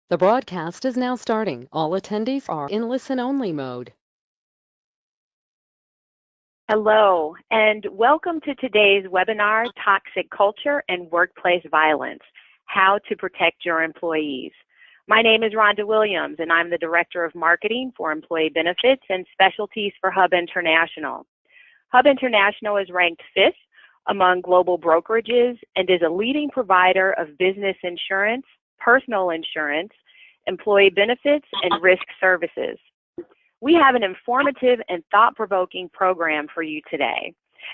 The broadcast is now starting. All attendees are in listen-only mode. Hello, and welcome to today's webinar, Toxic Culture and Workplace Violence, How to Protect Your Employees. My name is Rhonda Williams, and I'm the Director of Marketing for Employee Benefits and Specialties for Hub International. Hub International is ranked 5th among global brokerages and is a leading provider of business insurance, personal insurance, employee benefits, and risk services. We have an informative and thought-provoking program for you today,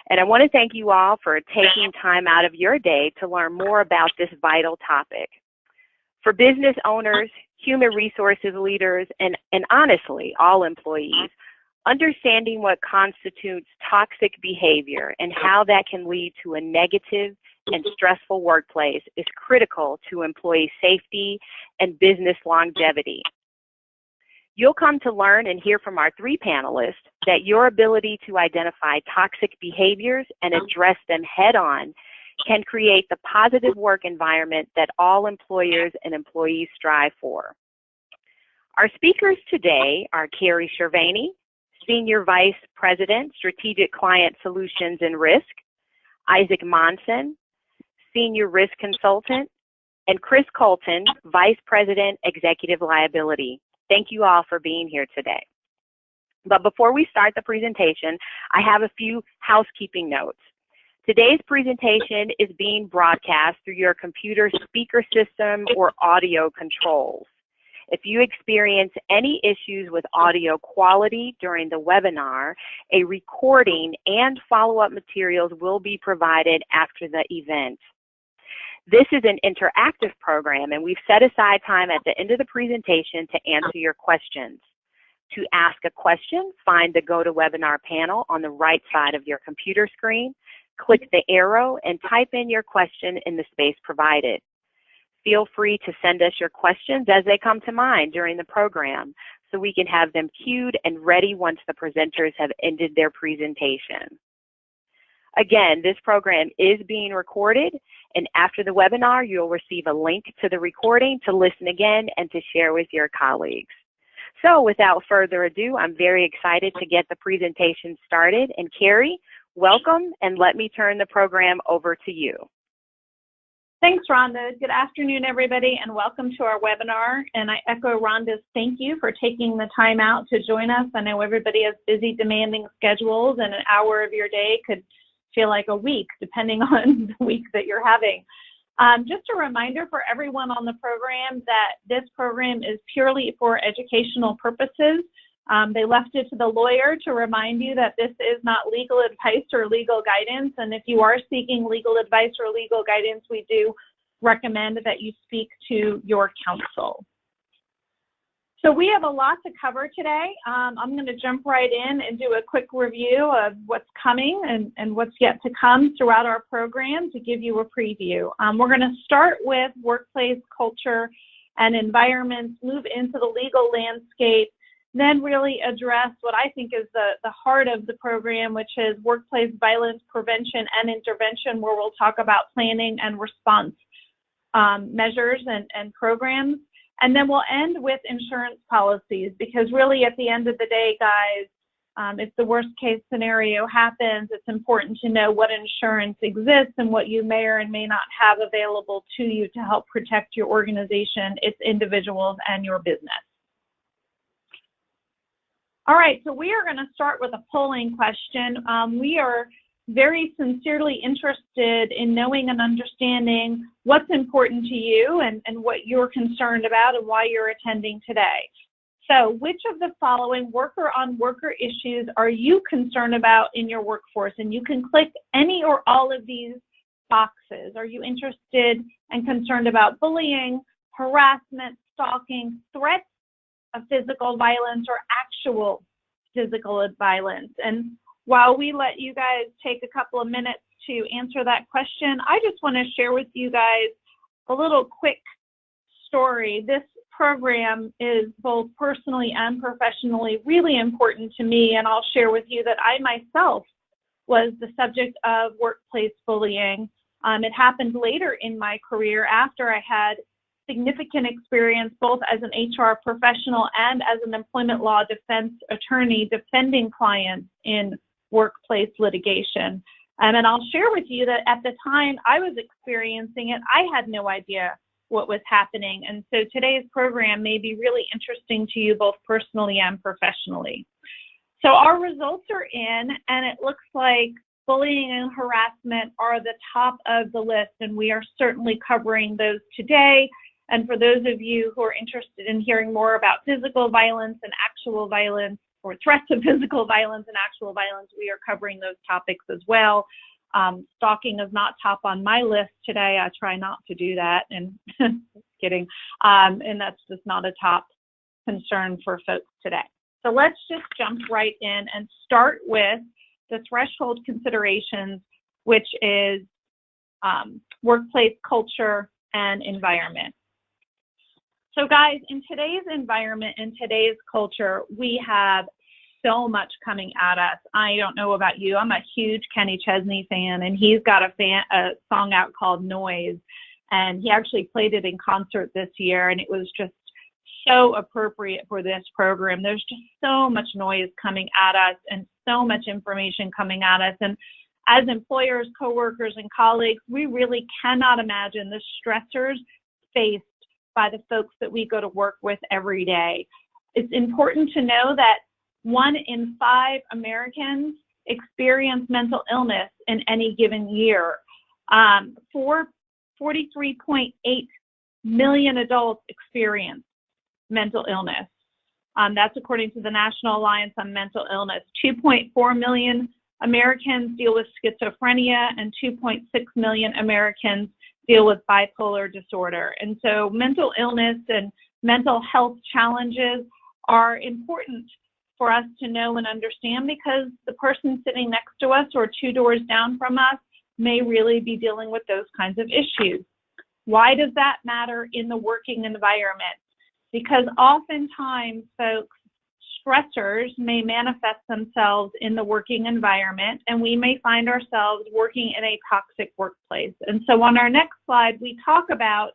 and I want to thank you all for taking time out of your day to learn more about this vital topic. For business owners, human resources leaders, and honestly, all employees, understanding what constitutes toxic behavior and how that can lead to a negative and stressful workplace is critical to employee safety and business longevity. You'll come to learn and hear from our 3 panelists that your ability to identify toxic behaviors and address them head-on can create the positive work environment that all employers and employees strive for. Our speakers today are Carrie Cervani, Senior Vice President, Strategic Client Solutions and Risk, Isaac Monson, Senior Risk Consultant, and Chris Colton, Vice President, Executive Liability. Thank you all for being here today. But before we start the presentation, I have a few housekeeping notes. Today's presentation is being broadcast through your computer speaker system or audio controls. If you experience any issues with audio quality during the webinar, a recording and follow-up materials will be provided after the event. This is an interactive program, and we've set aside time at the end of the presentation to answer your questions. To ask a question, find the GoToWebinar panel on the right side of your computer screen, click the arrow, and type in your question in the space provided. Feel free to send us your questions as they come to mind during the program so we can have them queued and ready once the presenters have ended their presentation. Again, this program is being recorded, and after the webinar, you'll receive a link to the recording to listen again and to share with your colleagues. So without further ado, I'm very excited to get the presentation started. And Carrie, welcome, and let me turn the program over to you. Thanks, Rhonda. Good afternoon, everybody, and welcome to our webinar. And I echo Rhonda's thank you for taking the time out to join us. I know everybody has busy, demanding schedules, and an hour of your day could feel like a week, depending on the week that you're having. Just a reminder for everyone on the program that this program is purely for educational purposes. They left it to the lawyer to remind you that this is not legal advice or legal guidance, and if you are seeking legal advice or legal guidance, we do recommend that you speak to your counsel. So we have a lot to cover today. I'm going to jump right in and do a quick review of what's coming and what's yet to come throughout our program to give you a preview. We're going to start with workplace culture and environments, move into the legal landscape, then really address what I think is the heart of the program, which is workplace violence prevention and intervention, where we'll talk about planning and response measures and programs. And then we'll end with insurance policies, because really at the end of the day, guys, if the worst case scenario happens, it's important to know what insurance exists and what you may or may not have available to you to help protect your organization, its individuals, and your business. All right, so we are going to start with a polling question. We are very sincerely interested in knowing and understanding what's important to you and what you're concerned about and why you're attending today. So which of the following worker-on-worker issues are you concerned about in your workforce? And you can click any or all of these boxes. Are you interested and concerned about bullying, harassment, stalking, threats of physical violence, or actual physical violence? And while we let you guys take a couple of minutes to answer that question, I just want to share with you guys a little quick story. This program is both personally and professionally really important to me, and I'll share with you that I myself was the subject of workplace bullying. It happened later in my career after I had significant experience both as an HR professional and as an employment law defense attorney defending clients in workplace litigation. And I'll share with you that at the time I was experiencing it, I had no idea what was happening. And so today's program may be really interesting to you both personally and professionally. So our results are in, and it looks like bullying and harassment are the top of the list, and we are certainly covering those today. And for those of you who are interested in hearing more about physical violence and actual violence, or threats of physical violence and actual violence, we are covering those topics as well. Stalking is not top on my list today. I try not to do that, and kidding. And that's just not a top concern for folks today. So let's just jump right in and start with the threshold considerations, which is workplace culture and environment. So guys, in today's environment, in today's culture, we have so much coming at us. I don't know about you. I'm a huge Kenny Chesney fan, and he's got a song out called Noise, and he actually played it in concert this year, and it was just so appropriate for this program. There's just so much noise coming at us and so much information coming at us. And as employers, coworkers, and colleagues, we really cannot imagine the stressors faced by the folks that we go to work with every day. It's important to know that 1 in 5 Americans experience mental illness in any given year. 43.8 million adults experience mental illness. That's according to the National Alliance on Mental Illness. 2.4 million Americans deal with schizophrenia, and 2.6 million Americans deal with bipolar disorder. And so mental illness and mental health challenges are important for us to know and understand, because the person sitting next to us or 2 doors down from us may really be dealing with those kinds of issues. Why does that matter in the working environment? Because oftentimes, folks, stressors may manifest themselves in the working environment, and we may find ourselves working in a toxic workplace. And so on our next slide, we talk about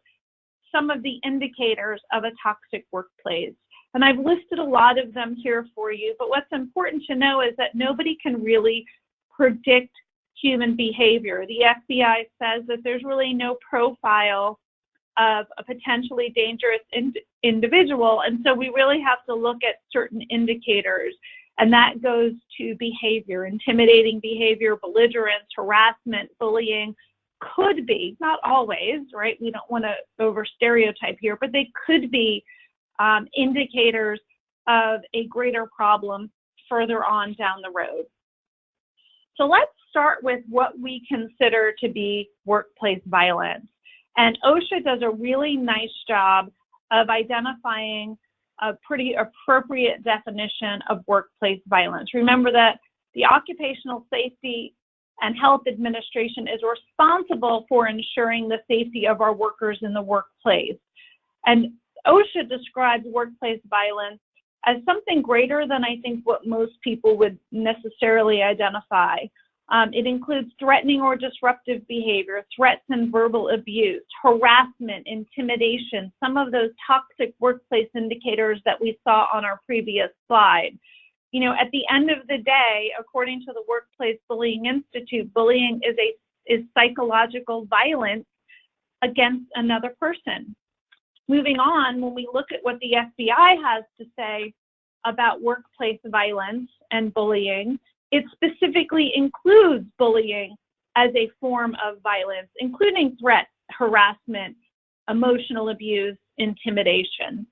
some of the indicators of a toxic workplace. And I've listed a lot of them here for you, but what's important to know is that nobody can really predict human behavior. The FBI says that there's really no profile of a potentially dangerous individual, and so we really have to look at certain indicators, and that goes to behavior, intimidating behavior, belligerence, harassment, bullying. Could be, not always, right? We don't want to over stereotype here, but they could be indicators of a greater problem further on down the road. So let's start with what we consider to be workplace violence. And OSHA does a really nice job of identifying a pretty appropriate definition of workplace violence. Remember that the Occupational Safety and Health Administration is responsible for ensuring the safety of our workers in the workplace. And OSHA describes workplace violence as something greater than I think what most people would necessarily identify. It includes threatening or disruptive behavior, threats and verbal abuse, harassment, intimidation, some of those toxic workplace indicators that we saw on our previous slide. You know, at the end of the day, according to the Workplace Bullying Institute, bullying is psychological violence against another person. Moving on, when we look at what the FBI has to say about workplace violence and bullying, it specifically includes bullying as a form of violence, including threats, harassment, emotional abuse, intimidation.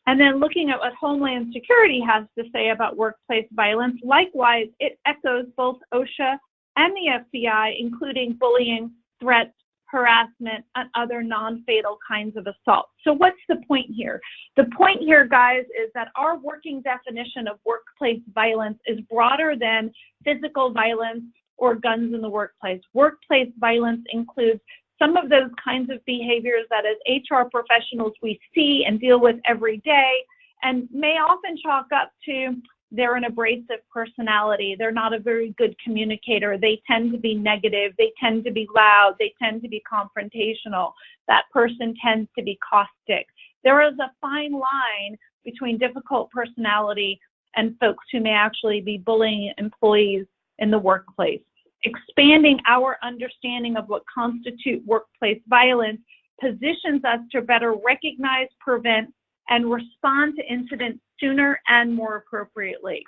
And then looking at what Homeland Security has to say about workplace violence, likewise, it echoes both OSHA and the FBI, including bullying, threats, harassment, and other non-fatal kinds of assault. So what's the point here? The point here, guys, is that our working definition of workplace violence is broader than physical violence or guns in the workplace. Workplace violence includes some of those kinds of behaviors that as HR professionals we see and deal with every day, and may often chalk up to they're an abrasive personality. They're not a very good communicator. They tend to be negative. They tend to be loud. They tend to be confrontational. That person tends to be caustic. There is a fine line between difficult personality and folks who may actually be bullying employees in the workplace. Expanding our understanding of what constitutes workplace violence positions us to better recognize, prevent, and respond to incidents sooner and more appropriately.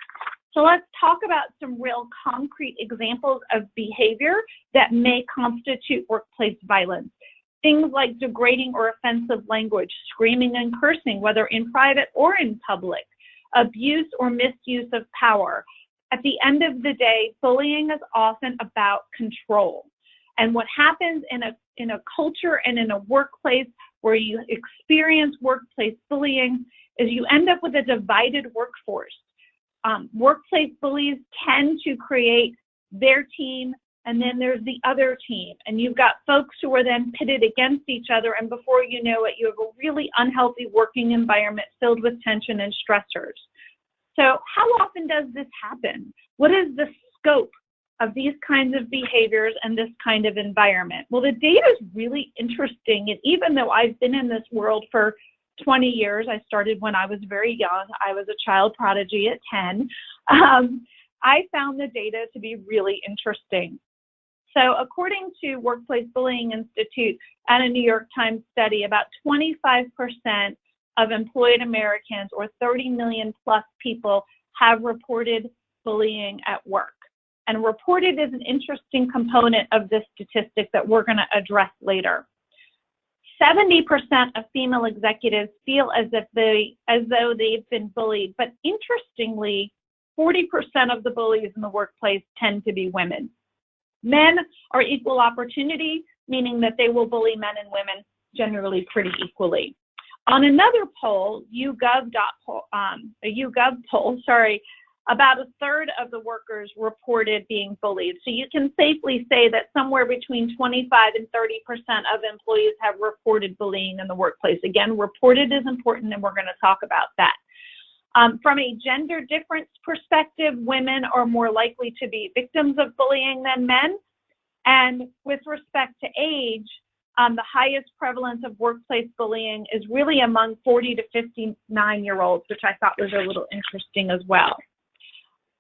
So let's talk about some real concrete examples of behavior that may constitute workplace violence. Things like degrading or offensive language, screaming and cursing, whether in private or in public, abuse or misuse of power. At the end of the day, bullying is often about control. And what happens in a culture and in a workplace where you experience workplace bullying is you end up with a divided workforce. Workplace bullies tend to create their team, and then there's the other team. And you've got folks who are then pitted against each other, and before you know it, you have a really unhealthy working environment filled with tension and stressors. So how often does this happen? What is the scope of these kinds of behaviors and this kind of environment? Well, the data is really interesting. And even though I've been in this world for 20 years, I started when I was very young. I was a child prodigy at 10. I found the data to be really interesting. So according to Workplace Bullying Institute and a New York Times study, about 25% of employed Americans, or 30 million plus people, have reported bullying at work. And reported is an interesting component of this statistic that we're going to address later. 70% of female executives feel as though they've been bullied, but interestingly, 40% of the bullies in the workplace tend to be women. Men are equal opportunity, meaning that they will bully men and women generally pretty equally. On another poll, a YouGov poll, about a third of the workers reported being bullied. So you can safely say that somewhere between 25 and 30% of employees have reported bullying in the workplace. Again, reported is important, and we're going to talk about that. From a gender difference perspective, women are more likely to be victims of bullying than men. And with respect to age, the highest prevalence of workplace bullying is really among 40 to 59-year-olds, which I thought was a little interesting as well.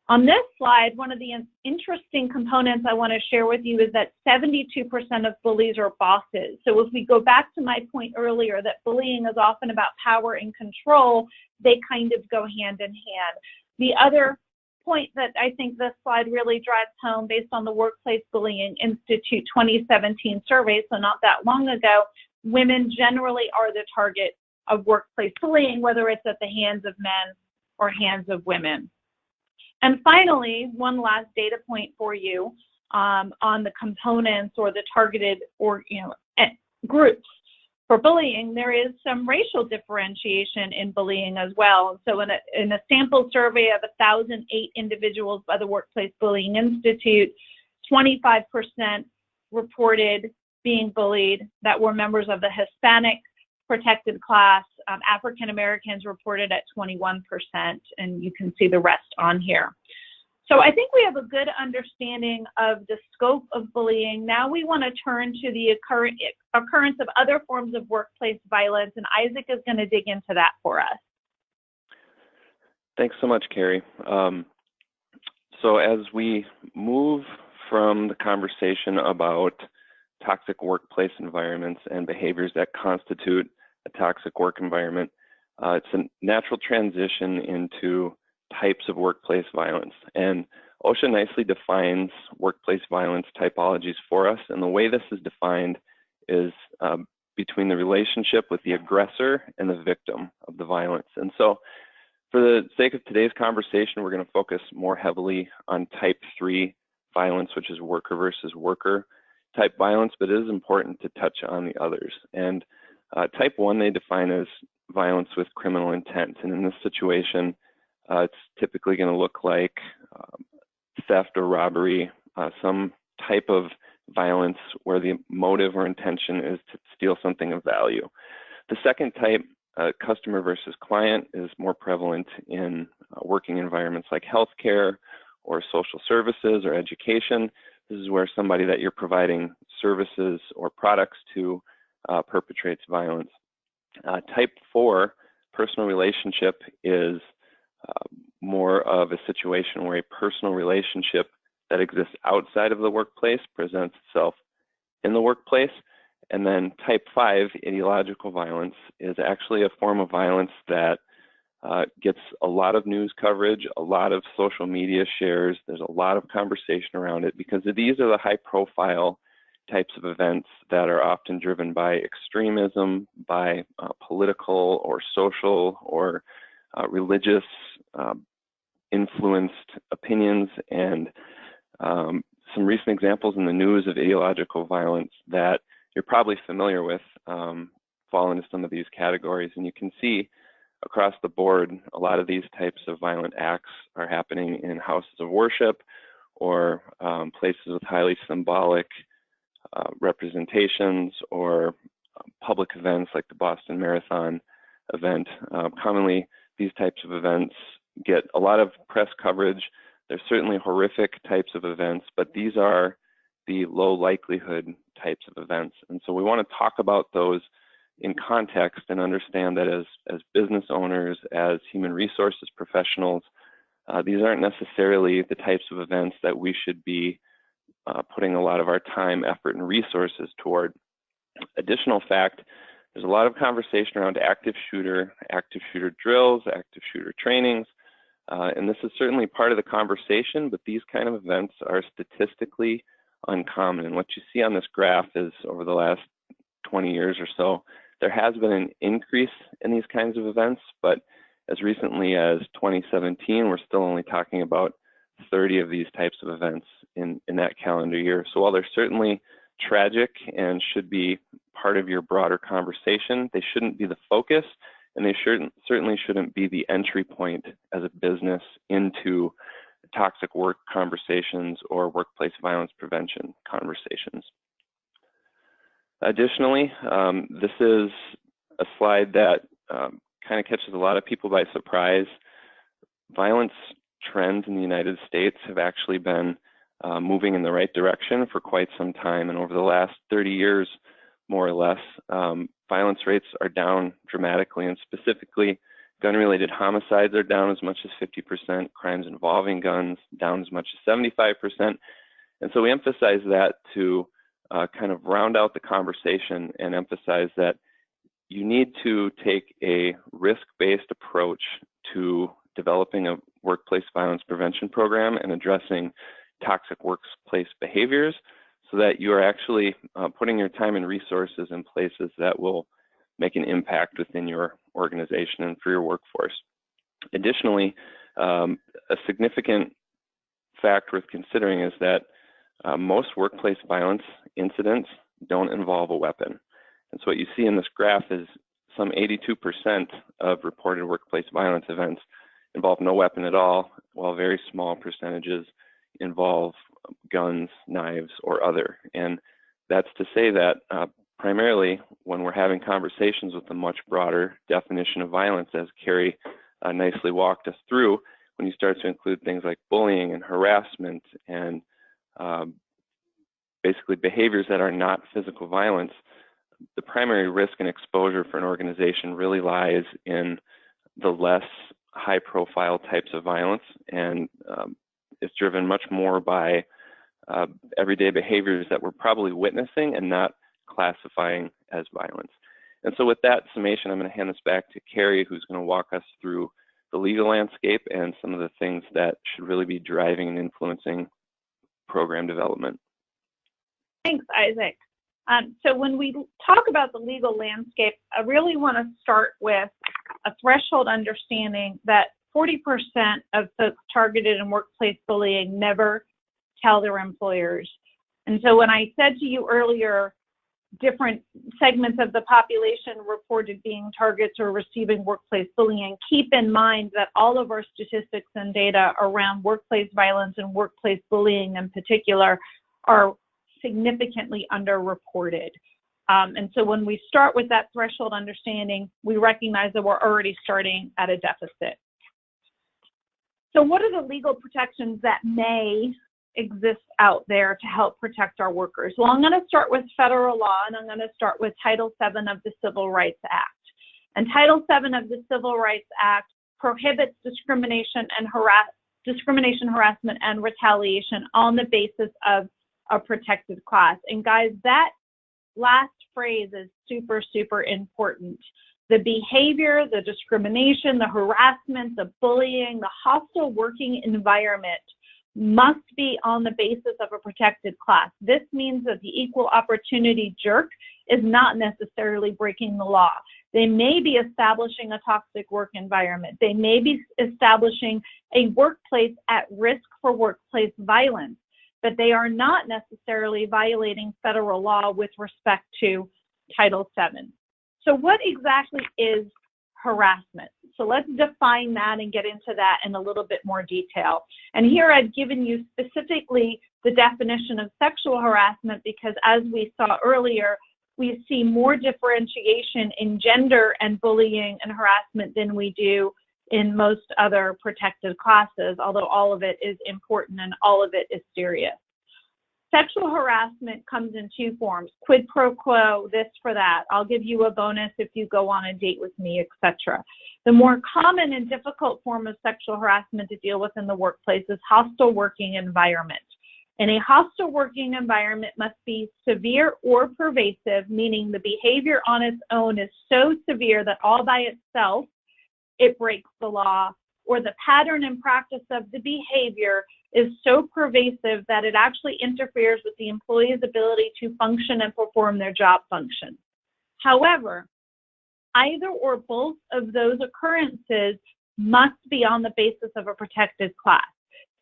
On this slide, one of the interesting components I want to share with you is that 72% of bullies are bosses. So if we go back to my point earlier that bullying is often about power and control, they kind of go hand in hand. The other point that I think this slide really drives home, based on the Workplace Bullying Institute 2017 survey, so not that long ago, women generally are the target of workplace bullying, whether it's at the hands of men or hands of women. And finally, one last data point for you on the components or the targeted groups. For bullying, there is some racial differentiation in bullying as well. So in a sample survey of 1,008 individuals by the Workplace Bullying Institute, 25% reported being bullied that were members of the Hispanic protected class. African Americans reported at 21%, and you can see the rest on here. So I think we have a good understanding of the scope of bullying. Now we want to turn to the occurrence of other forms of workplace violence, and Isaac is going to dig into that for us. Thanks so much, Carrie. So as we move from the conversation about toxic workplace environments and behaviors that constitute a toxic work environment, it's a natural transition into types of workplace violence. And OSHA nicely defines workplace violence typologies for us. And the way this is defined is between the relationship with the aggressor and the victim of the violence. And so for the sake of today's conversation, we're going to focus more heavily on type 3 violence, which is worker versus worker type violence, but it is important to touch on the others. And type 1 they define as violence with criminal intent. And in this situation, it's typically going to look like theft or robbery, some type of violence where the motive or intention is to steal something of value. The second type, customer versus client, is more prevalent in working environments like healthcare or social services or education. This is where somebody that you're providing services or products to perpetrates violence. Type 4, personal relationship, is more of a situation where a personal relationship that exists outside of the workplace presents itself in the workplace. And then type 5, ideological violence, is actually a form of violence that gets a lot of news coverage, a lot of social media shares. There's a lot of conversation around it because these are the high profile types of events that are often driven by extremism, by political or social or religious influenced opinions. And some recent examples in the news of ideological violence that you're probably familiar with fall into some of these categories. And you can see across the board, a lot of these types of violent acts are happening in houses of worship or places with highly symbolic representations or public events like the Boston Marathon event. Commonly, these types of events get a lot of press coverage. They're certainly horrific types of events, but these are the low likelihood types of events. And so we want to talk about those in context and understand that as business owners, as human resources professionals, these aren't necessarily the types of events that we should be putting a lot of our time, effort, and resources toward. Additional fact, there's a lot of conversation around active shooter drills, active shooter trainings, and this is certainly part of the conversation, but these kind of events are statistically uncommon. And what you see on this graph is over the last 20 years or so, there has been an increase in these kinds of events, but as recently as 2017, we're still only talking about 30 of these types of events in that calendar year. So while they're certainly tragic and should be part of your broader conversation, they shouldn't be the focus, and they certainly shouldn't be the entry point as a business into toxic work conversations or workplace violence prevention conversations. Additionally, this is a slide that kind of catches a lot of people by surprise. Violence trends in the United States have actually been moving in the right direction for quite some time, and over the last 30 years, more or less, violence rates are down dramatically, and specifically, gun-related homicides are down as much as 50%, crimes involving guns down as much as 75%, and so we emphasize that to kind of round out the conversation and emphasize that you need to take a risk-based approach to developing a workplace violence prevention program and addressing toxic workplace behaviors so that you are actually putting your time and resources in places that will make an impact within your organization and for your workforce. Additionally, a significant fact worth considering is that most workplace violence incidents don't involve a weapon. And so what you see in this graph is some 82% of reported workplace violence events involve no weapon at all, while very small percentages involve guns, knives, or other. And that's to say that primarily when we're having conversations with a much broader definition of violence, as Carrie nicely walked us through, when you start to include things like bullying and harassment and basically behaviors that are not physical violence, the primary risk and exposure for an organization really lies in the less high profile types of violence, and it's driven much more by everyday behaviors that we're probably witnessing and not classifying as violence. And so with that summation, I'm going to hand this back to Carrie, who's going to walk us through the legal landscape and some of the things that should really be driving and influencing program development. Thanks, Isaac. So when we talk about the legal landscape, I really want to start with a threshold understanding that 40% of folks targeted in workplace bullying never tell their employers. And so when I said to you earlier, different segments of the population reported being targets or receiving workplace bullying, keep in mind that all of our statistics and data around workplace violence and workplace bullying in particular are significantly underreported. And so when we start with that threshold understanding, we recognize that we're already starting at a deficit. So what are the legal protections that may exist out there to help protect our workers? Well, I'm going to start with federal law, and I'm going to start with Title VII of the Civil Rights Act. And Title VII of the Civil Rights Act prohibits discrimination, harassment, and retaliation on the basis of a protected class. And guys, that last phrase is super, super important. The behavior, the discrimination, the harassment, the bullying, the hostile working environment must be on the basis of a protected class. This means that the equal opportunity jerk is not necessarily breaking the law. They may be establishing a toxic work environment. They may be establishing a workplace at risk for workplace violence, but they are not necessarily violating federal law with respect to Title VII. So what exactly is harassment? So let's define that and get into that in a little bit more detail. And here I've given you specifically the definition of sexual harassment because, as we saw earlier, we see more differentiation in gender and bullying and harassment than we do in most other protected classes, although all of it is important and all of it is serious. Sexual harassment comes in two forms: quid pro quo, this for that. I'll give you a bonus if you go on a date with me, etc. The more common and difficult form of sexual harassment to deal with in the workplace is hostile working environment. And a hostile working environment must be severe or pervasive, meaning the behavior on its own is so severe that all by itself it breaks the law, or the pattern and practice of the behavior is so pervasive that it actually interferes with the employee's ability to function and perform their job function. However, either or both of those occurrences must be on the basis of a protected class.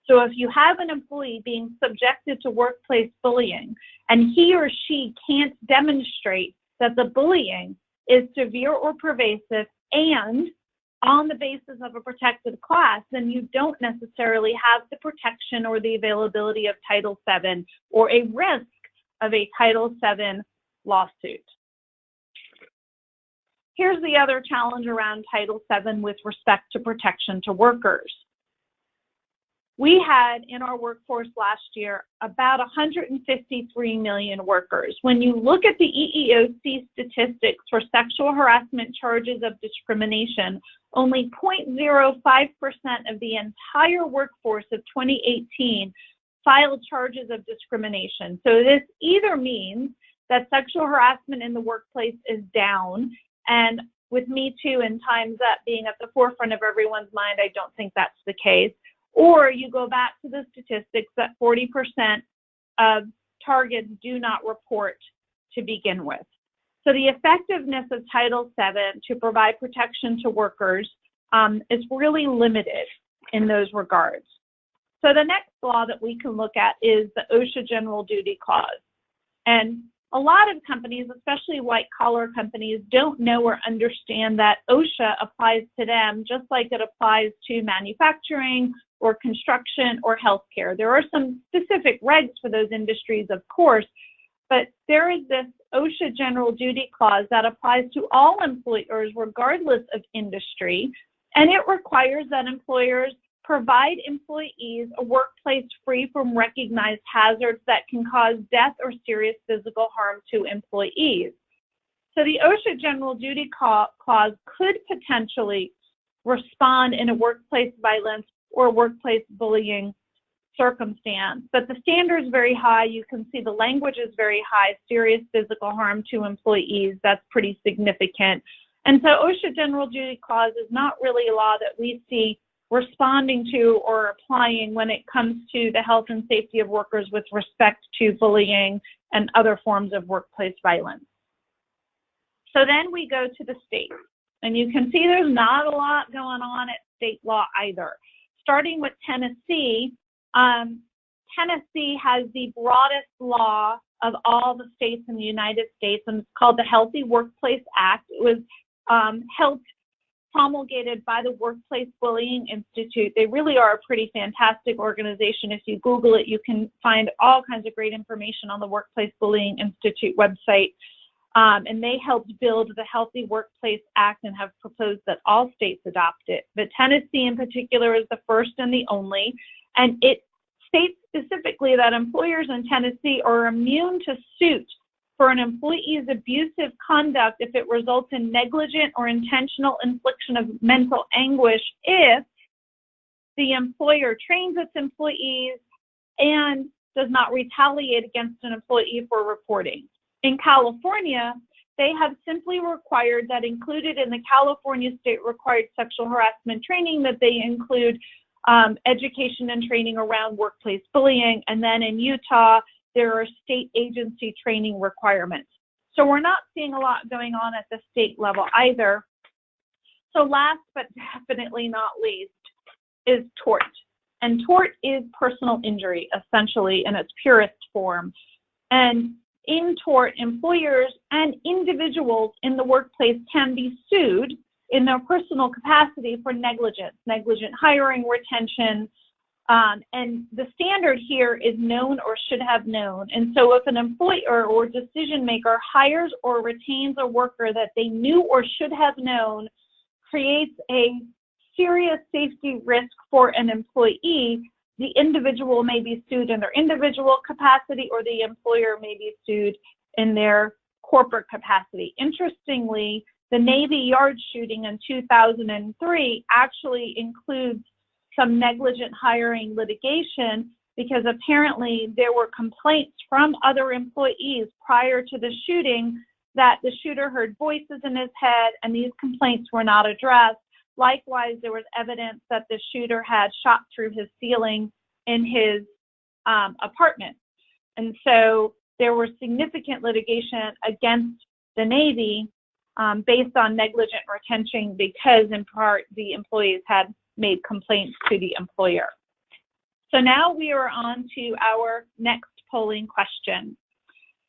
So if you have an employee being subjected to workplace bullying and he or she can't demonstrate that the bullying is severe or pervasive and on the basis of a protected class, then you don't necessarily have the protection or the availability of Title VII or a risk of a Title VII lawsuit. Here's the other challenge around Title VII with respect to protection to workers. We had in our workforce last year about 153 million workers. When you look at the EEOC statistics for sexual harassment charges of discrimination, only 0.05% of the entire workforce of 2018 filed charges of discrimination. So this either means that sexual harassment in the workplace is down, and with Me Too and Time's Up being at the forefront of everyone's mind, I don't think that's the case. Or you go back to the statistics that 40% of targets do not report to begin with. So the effectiveness of Title VII to provide protection to workers is really limited in those regards. So the next law that we can look at is the OSHA General Duty Clause. And a lot of companies, especially white-collar companies, don't know or understand that OSHA applies to them just like it applies to manufacturing or construction or healthcare. There are some specific regs for those industries, of course, but there is this OSHA General Duty Clause that applies to all employers regardless of industry, and it requires that employers provide employees a workplace free from recognized hazards that can cause death or serious physical harm to employees. So the OSHA General Duty Clause could potentially respond in a workplace violence or workplace bullying circumstance, but the standard is very high. You can see the language is very high: serious physical harm to employees. That's pretty significant. And so OSHA General Duty Clause is not really a law that we see responding to or applying when it comes to the health and safety of workers with respect to bullying and other forms of workplace violence. So then we go to the states, and you can see there's not a lot going on at state law either. Starting with Tennessee, Tennessee has the broadest law of all the states in the United States, and it's called the Healthy Workplace Act. It was promulgated by the Workplace Bullying Institute. They really are a pretty fantastic organization. If you Google it, you can find all kinds of great information on the Workplace Bullying Institute website. and they helped build the Healthy Workplace Act and have proposed that all states adopt it. But Tennessee in particular is the first and the only, and it states specifically that employers in Tennessee are immune to suit for an employee's abusive conduct if it results in negligent or intentional infliction of mental anguish if the employer trains its employees and does not retaliate against an employee for reporting. In California, they have simply required that included in the California state required sexual harassment training that they include education and training around workplace bullying. And then in Utah, there are state agency training requirements. So we're not seeing a lot going on at the state level either. So last but definitely not least is tort. And tort is personal injury, essentially, in its purest form. And in tort, employers and individuals in the workplace can be sued in their personal capacity for negligence, negligent hiring, retention, and the standard here is known or should have known. And so if an employer or decision maker hires or retains a worker that they knew or should have known creates a serious safety risk for an employee, the individual may be sued in their individual capacity or the employer may be sued in their corporate capacity. Interestingly, the Navy Yard shooting in 2003 actually includes some negligent hiring litigation because apparently there were complaints from other employees prior to the shooting that the shooter heard voices in his head and these complaints were not addressed. Likewise, there was evidence that the shooter had shot through his ceiling in his apartment. And so there was significant litigation against the Navy based on negligent retention because in part the employees had made complaints to the employer. So now we are on to our next polling question.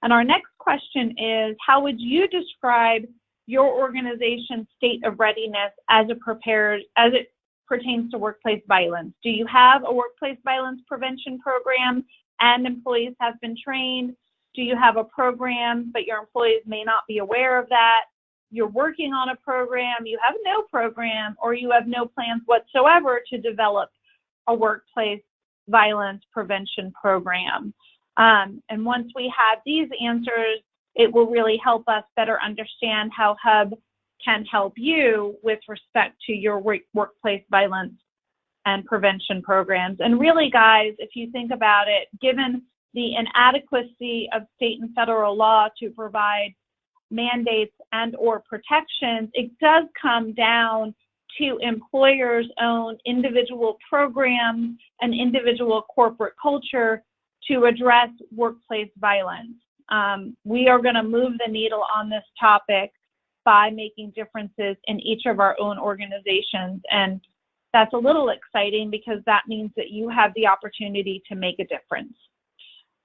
And our next question is, how would you describe your organization's state of readiness as it pertains to workplace violence? Do you have a workplace violence prevention program and employees have been trained? Do you have a program, but your employees may not be aware of that? You're working on a program, you have no program, or you have no plans whatsoever to develop a workplace violence prevention program. And once we have these answers, it will really help us better understand how HUB can help you with respect to your workplace violence and prevention programs. And really, guys, if you think about it, given the inadequacy of state and federal law to provide mandates and or protections, it does come down to employers' own individual programs and individual corporate culture to address workplace violence. We are going to move the needle on this topic by making differences in each of our own organizations. And that's a little exciting because that means that you have the opportunity to make a difference.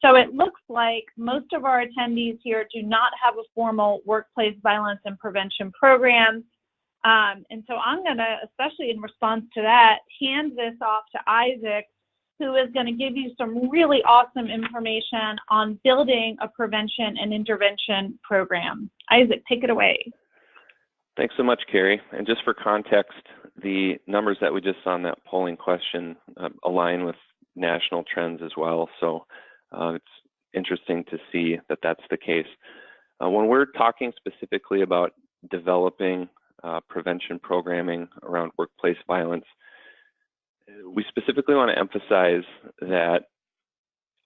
So it looks like most of our attendees here do not have a formal workplace violence and prevention program. And so I'm going to, especially in response to that, hand this off to Isaac, who is going to give you some really awesome information on building a prevention and intervention program. Isaac, take it away. Thanks so much, Carrie. And just for context, the numbers that we just saw in that polling question align with national trends as well. So it's interesting to see that that's the case. When we're talking specifically about developing prevention programming around workplace violence, we specifically want to emphasize that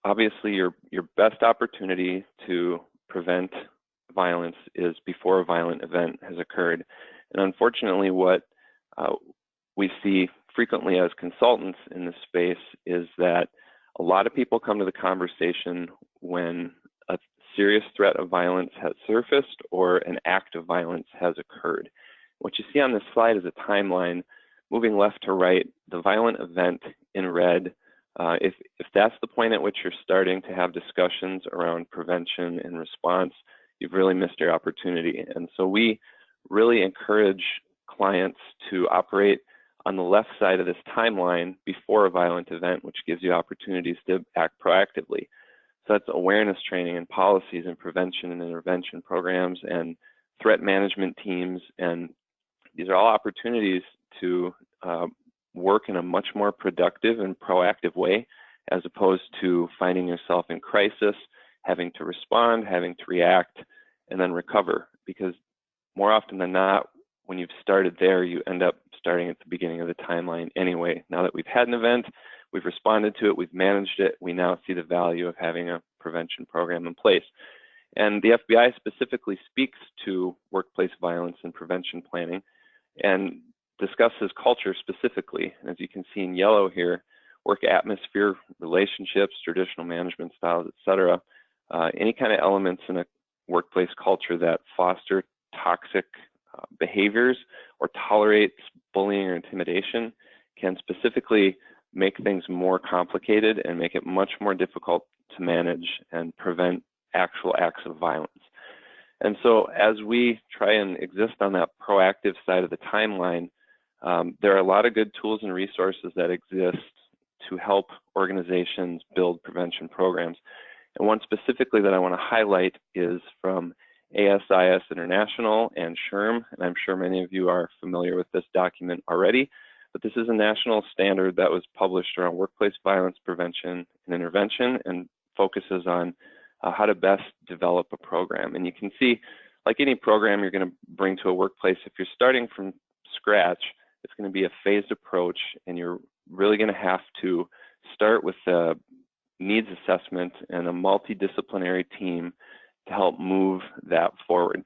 obviously your best opportunity to prevent violence is before a violent event has occurred. And unfortunately, what we see frequently as consultants in this space is that a lot of people come to the conversation when a serious threat of violence has surfaced or an act of violence has occurred. What you see on this slide is a timeline moving left to right, the violent event in red. If that's the point at which you're starting to have discussions around prevention and response, you've really missed your opportunity. And so we really encourage clients to operate on the left side of this timeline before a violent event, which gives you opportunities to act proactively. So that's awareness training and policies and prevention and intervention programs and threat management teams. And these are all opportunities to work in a much more productive and proactive way, as opposed to finding yourself in crisis, having to respond, having to react, and then recover. Because more often than not, when you've started there, you end up starting at the beginning of the timeline anyway. Now that we've had an event, we've responded to it, we've managed it, we now see the value of having a prevention program in place. And the FBI specifically speaks to workplace violence and prevention planning and discusses culture specifically. And as you can see in yellow here, work atmosphere, relationships, traditional management styles, etc. Any kind of elements in a workplace culture that foster toxic behaviors or tolerates bullying or intimidation can specifically make things more complicated and make it much more difficult to manage and prevent actual acts of violence. And so as we try and exist on that proactive side of the timeline, there are a lot of good tools and resources that exist to help organizations build prevention programs. And one specifically that I want to highlight is from SIS International and SHRM, and I'm sure many of you are familiar with this document already, but this is a national standard that was published around workplace violence prevention and intervention and focuses on how to best develop a program. And you can see, like any program you're going to bring to a workplace, if you're starting from scratch, it's going to be a phased approach, and you're really going to have to start with a needs assessment and a multidisciplinary team to help move that forward.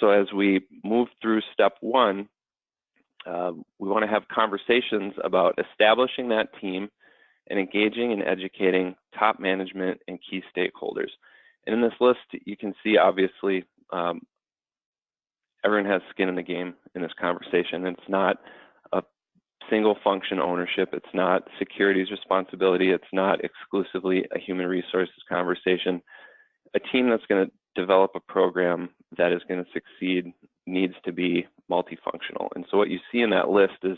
So as we move through step one, we want to have conversations about establishing that team and engaging and educating top management and key stakeholders. And in this list, you can see obviously everyone has skin in the game in this conversation. It's not a single function ownership. It's not security's responsibility. It's not exclusively a human resources conversation. A team that's going to develop a program that is going to succeed needs to be multifunctional. And so what you see in that list is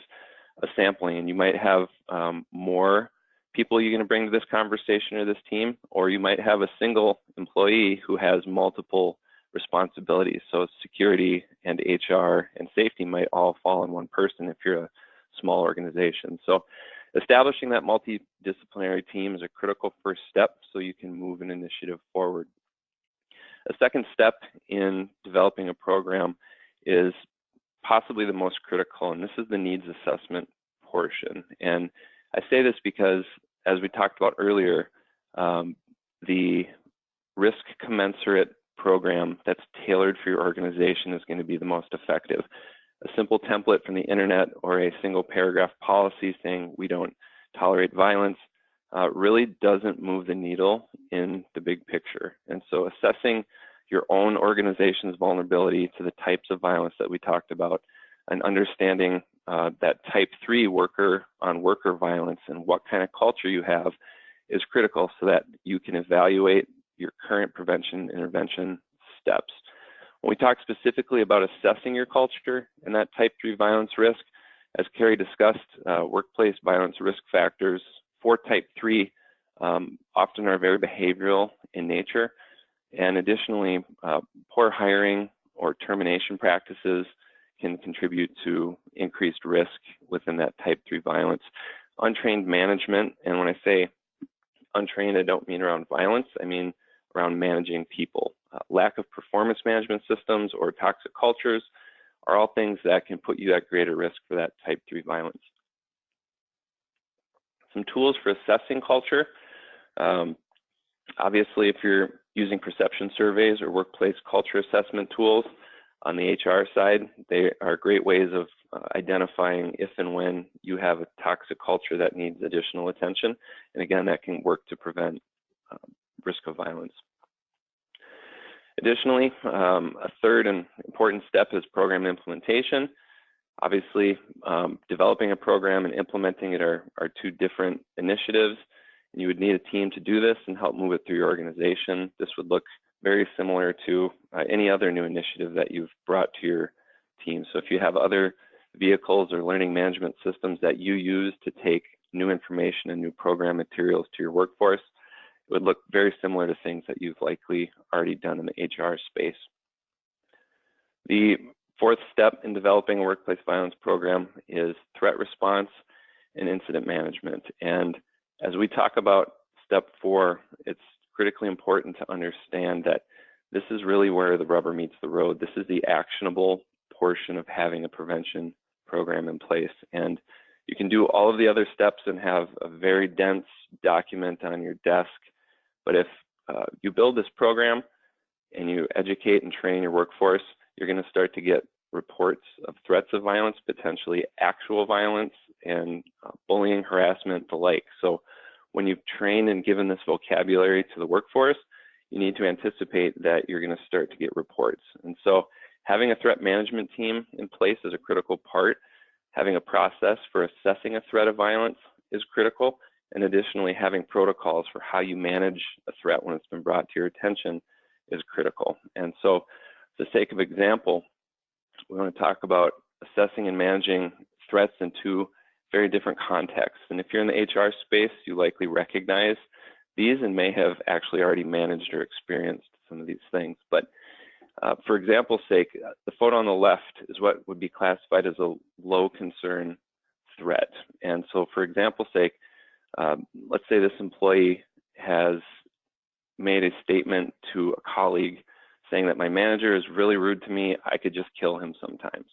a sampling, and you might have more people you're going to bring to this conversation or this team, or you might have a single employee who has multiple responsibilities. So security and HR and safety might all fall on one person if you're a small organization. So establishing that multidisciplinary team is a critical first step so you can move an initiative forward. A second step in developing a program is possibly the most critical, and this is the needs assessment portion. And I say this because, as we talked about earlier, the risk commensurate program that's tailored for your organization is going to be the most effective. A simple template from the internet or a single paragraph policy saying we don't tolerate violence really doesn't move the needle in the big picture. And so assessing your own organization's vulnerability to the types of violence that we talked about and understanding that type 3 worker on worker violence and what kind of culture you have is critical so that you can evaluate your current prevention intervention steps. When we talk specifically about assessing your culture and that type 3 violence risk, as Carrie discussed, workplace violence risk factors for type 3 often are very behavioral in nature. And additionally, poor hiring or termination practices can contribute to increased risk within that type 3 violence. Untrained management, and when I say untrained, I don't mean around violence, I mean around managing people. Lack of performance management systems or toxic cultures are all things that can put you at greater risk for that type 3 violence. Some tools for assessing culture. Obviously, if you're using perception surveys or workplace culture assessment tools on the HR side, they are great ways of identifying if and when you have a toxic culture that needs additional attention. And again, that can work to prevent risk of violence. Additionally, a third and important step is program implementation. Obviously, developing a program and implementing it are two different initiatives. And you would need a team to do this and help move it through your organization. This would look very similar to any other new initiative that you've brought to your team. So if you have other vehicles or learning management systems that you use to take new information and new program materials to your workforce, it would look very similar to things that you've likely already done in the HR space. The fourth step in developing a workplace violence program is threat response and incident management. And as we talk about step 4, it's critically important to understand that this is really where the rubber meets the road. This is the actionable portion of having a prevention program in place. And you can do all of the other steps and have a very dense document on your desk. But if you build this program and you educate and train your workforce, you're going to start to get reports of threats of violence, potentially actual violence, and bullying, harassment, the like. So when you've trained and given this vocabulary to the workforce, you need to anticipate that you're going to start to get reports. And so having a threat management team in place is a critical part. Having a process for assessing a threat of violence is critical. And additionally, having protocols for how you manage a threat when it's been brought to your attention is critical. And so for the sake of example, we want to talk about assessing and managing threats in 2 very different contexts. And if you're in the HR space, you likely recognize these and may have actually already managed or experienced some of these things. But for example's sake, the photo on the left is what would be classified as a low concern threat. And so for example's sake, let's say this employee has made a statement to a colleague saying that my manager is really rude to me, I could just kill him sometimes.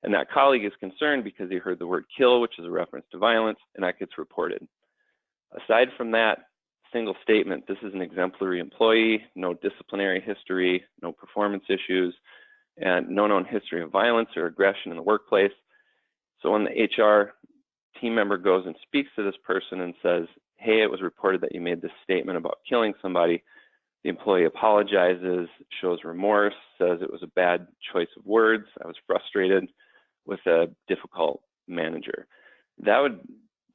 And that colleague is concerned because he heard the word kill, which is a reference to violence, and that gets reported. Aside from that single statement, this is an exemplary employee, no disciplinary history, no performance issues, and no known history of violence or aggression in the workplace. So when the HR team member goes and speaks to this person and says, hey, it was reported that you made this statement about killing somebody, the employee apologizes, shows remorse, says it was a bad choice of words, I was frustrated with a difficult manager. That would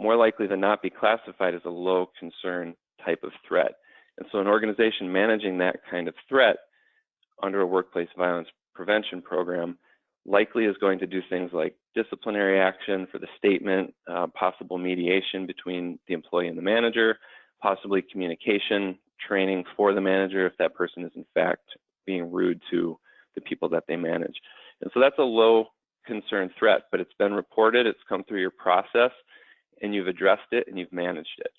more likely than not be classified as a low concern type of threat. And so an organization managing that kind of threat under a workplace violence prevention program likely is going to do things like disciplinary action for the statement, possible mediation between the employee and the manager, possibly communication, training for the manager if that person is in fact being rude to the people that they manage. And so that's a low concern threat, but it's been reported, it's come through your process, and you've addressed it and you've managed it.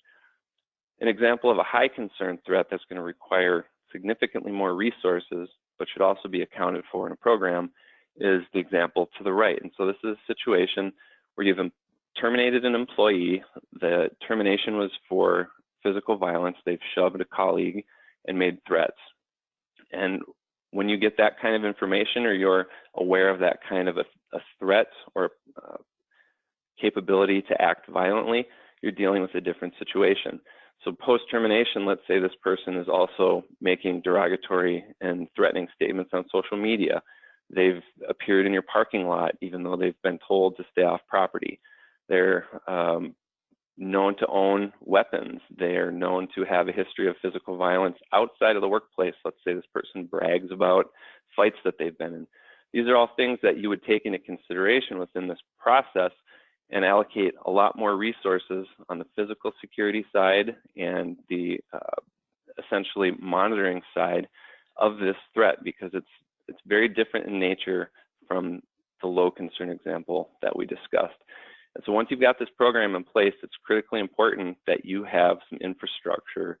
An example of a high concern threat that's going to require significantly more resources, but should also be accounted for in a program, is the example to the right. And so this is a situation where you've terminated an employee. The termination was for physical violence. They've shoved a colleague and made threats. And when you get that kind of information, or you're aware of that kind of a threat or capability to act violently, you're dealing with a different situation. So post-termination, let's say this person is also making derogatory and threatening statements on social media. They've appeared in your parking lot even though they've been told to stay off property. They're known to own weapons. They are known to have a history of physical violence outside of the workplace. Let's say this person brags about fights that they've been in. These are all things that you would take into consideration within this process and allocate a lot more resources on the physical security side and the essentially monitoring side of this threat, because it's very different in nature from the low concern example that we discussed. And so once you've got this program in place, it's critically important that you have some infrastructure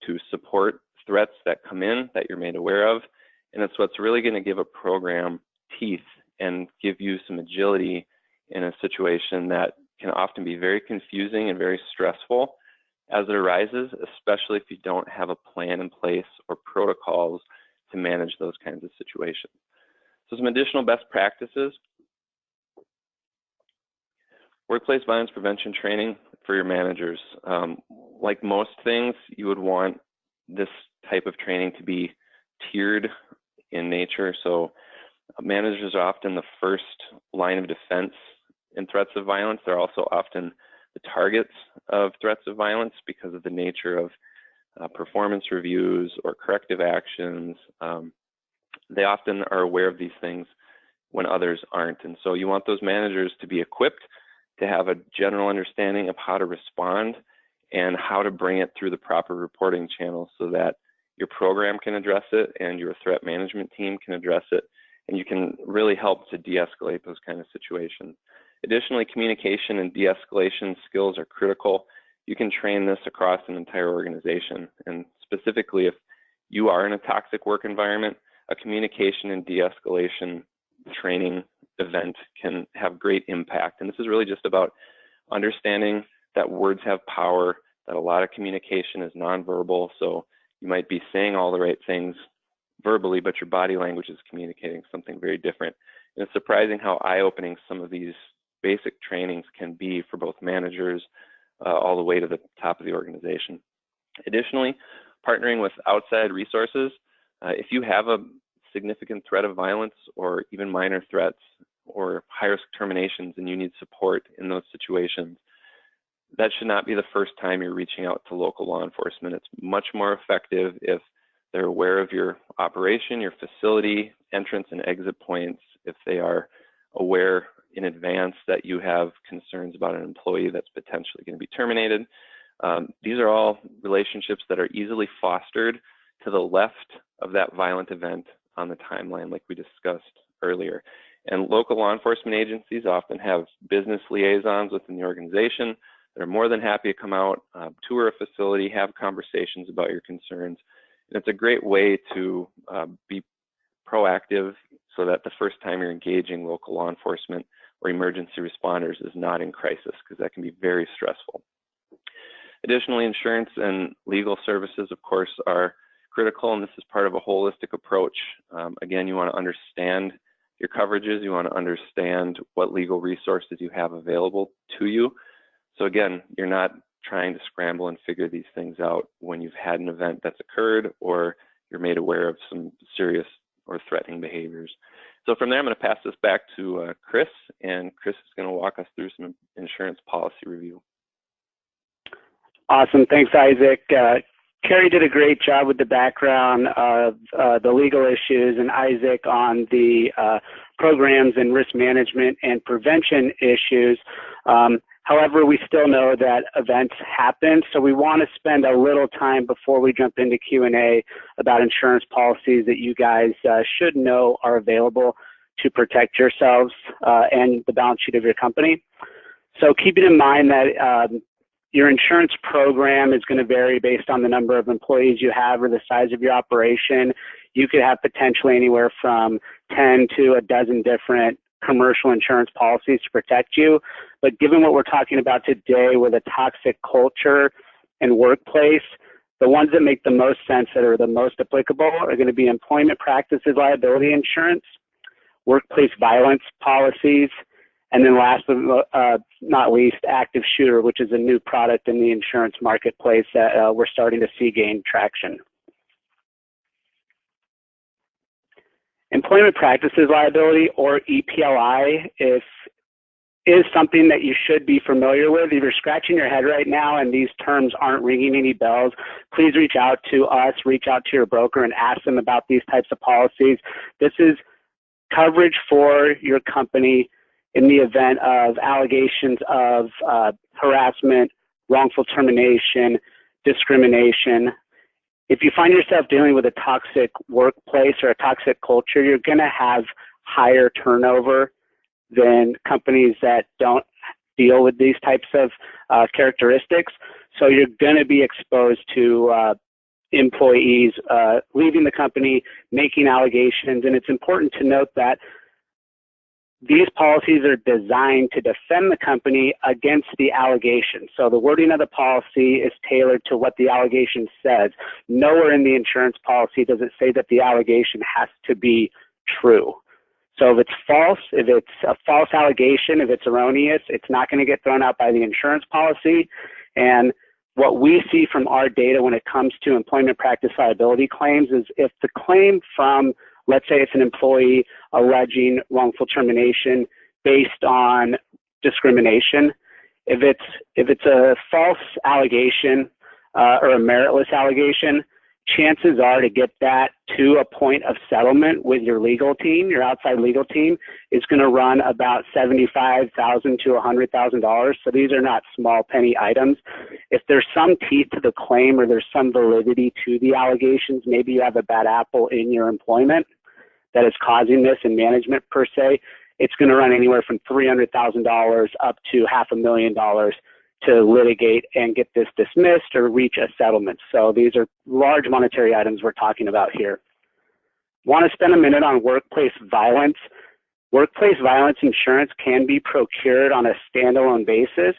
to support threats that come in that you're made aware of. And it's what's really going to give a program teeth and give you some agility in a situation that can often be very confusing and very stressful as it arises, especially if you don't have a plan in place or protocols to manage those kinds of situations. So some additional best practices: workplace violence prevention training for your managers. Like most things, you would want this type of training to be tiered in nature. So managers are often the first line of defense in threats of violence. They're also often the targets of threats of violence because of the nature of performance reviews or corrective actions. They often are aware of these things when others aren't. And so you want those managers to be equipped to have a general understanding of how to respond and how to bring it through the proper reporting channels so that your program can address it and your threat management team can address it, and you can really help to de-escalate those kind of situations. Additionally, communication and de-escalation skills are critical. You can train this across an entire organization, and specifically if you are in a toxic work environment, a communication and de-escalation training event can have great impact. And this is really just about understanding that words have power, that a lot of communication is nonverbal. So you might be saying all the right things verbally, but your body language is communicating something very different. And it's surprising how eye-opening some of these basic trainings can be for both managers all the way to the top of the organization. Additionally, partnering with outside resources. If you have a significant threat of violence or even minor threats or high-risk terminations and you need support in those situations, that should not be the first time you're reaching out to local law enforcement. It's much more effective if they're aware of your operation, your facility, entrance and exit points, if they are aware in advance that you have concerns about an employee that's potentially going to be terminated. These are all relationships that are easily fostered to the left of that violent event on the timeline like we discussed earlier. And local law enforcement agencies often have business liaisons within the organization. They're more than happy to come out, tour a facility, have conversations about your concerns. And it's a great way to be proactive so that the first time you're engaging local law enforcement or emergency responders is not in crisis, because that can be very stressful. Additionally, insurance and legal services, of course, are critical, and this is part of a holistic approach. Again, you want to understand your coverages, you want to understand what legal resources you have available to you. So again, you're not trying to scramble and figure these things out when you've had an event that's occurred or you're made aware of some serious or threatening behaviors. So from there, I'm going to pass this back to Chris, and Chris is going to walk us through some insurance policy review. Awesome. Thanks, Isaac. Carrie did a great job with the background of the legal issues, and Isaac on the programs and risk management and prevention issues. However, we still know that events happen, so we want to spend a little time before we jump into Q&A about insurance policies that you guys should know are available to protect yourselves and the balance sheet of your company. So keeping in mind that your insurance program is going to vary based on the number of employees you have or the size of your operation. You could have potentially anywhere from 10 to a dozen different commercial insurance policies to protect you. But given what we're talking about today with a toxic culture and workplace, the ones that make the most sense, that are the most applicable, are going to be employment practices liability insurance, workplace violence policies, and then last but not least, active shooter, which is a new product in the insurance marketplace that we're starting to see gain traction. Employment practices liability, or EPLI, is something that you should be familiar with. If you're scratching your head right now and these terms aren't ringing any bells, please reach out to us, reach out to your broker and ask them about these types of policies. This is coverage for your company in the event of allegations of harassment, wrongful termination, discrimination. If you find yourself dealing with a toxic workplace or a toxic culture, you're going to have higher turnover than companies that don't deal with these types of characteristics. So you're going to be exposed to employees leaving the company, making allegations, and it's important to note that these policies are designed to defend the company against the allegation. So the wording of the policy is tailored to what the allegation says. Nowhere in the insurance policy does it say that the allegation has to be true. So if it's false, if it's a false allegation, if it's erroneous, it's not going to get thrown out by the insurance policy. And what we see from our data when it comes to employment practice liability claims is if the claim from, let's say it's an employee alleging wrongful termination based on discrimination, if it's a false allegation or a meritless allegation, chances are to get that to a point of settlement with your legal team, your outside legal team, is going to run about $75,000 to $100,000. So these are not small penny items. If there's some teeth to the claim or there's some validity to the allegations, maybe you have a bad apple in your employment that is causing this in management per se, it's going to run anywhere from $300,000 up to $500,000 to litigate and get this dismissed or reach a settlement. So these are large monetary items we're talking about here. Want to spend a minute on workplace violence. Workplace violence insurance can be procured on a standalone basis.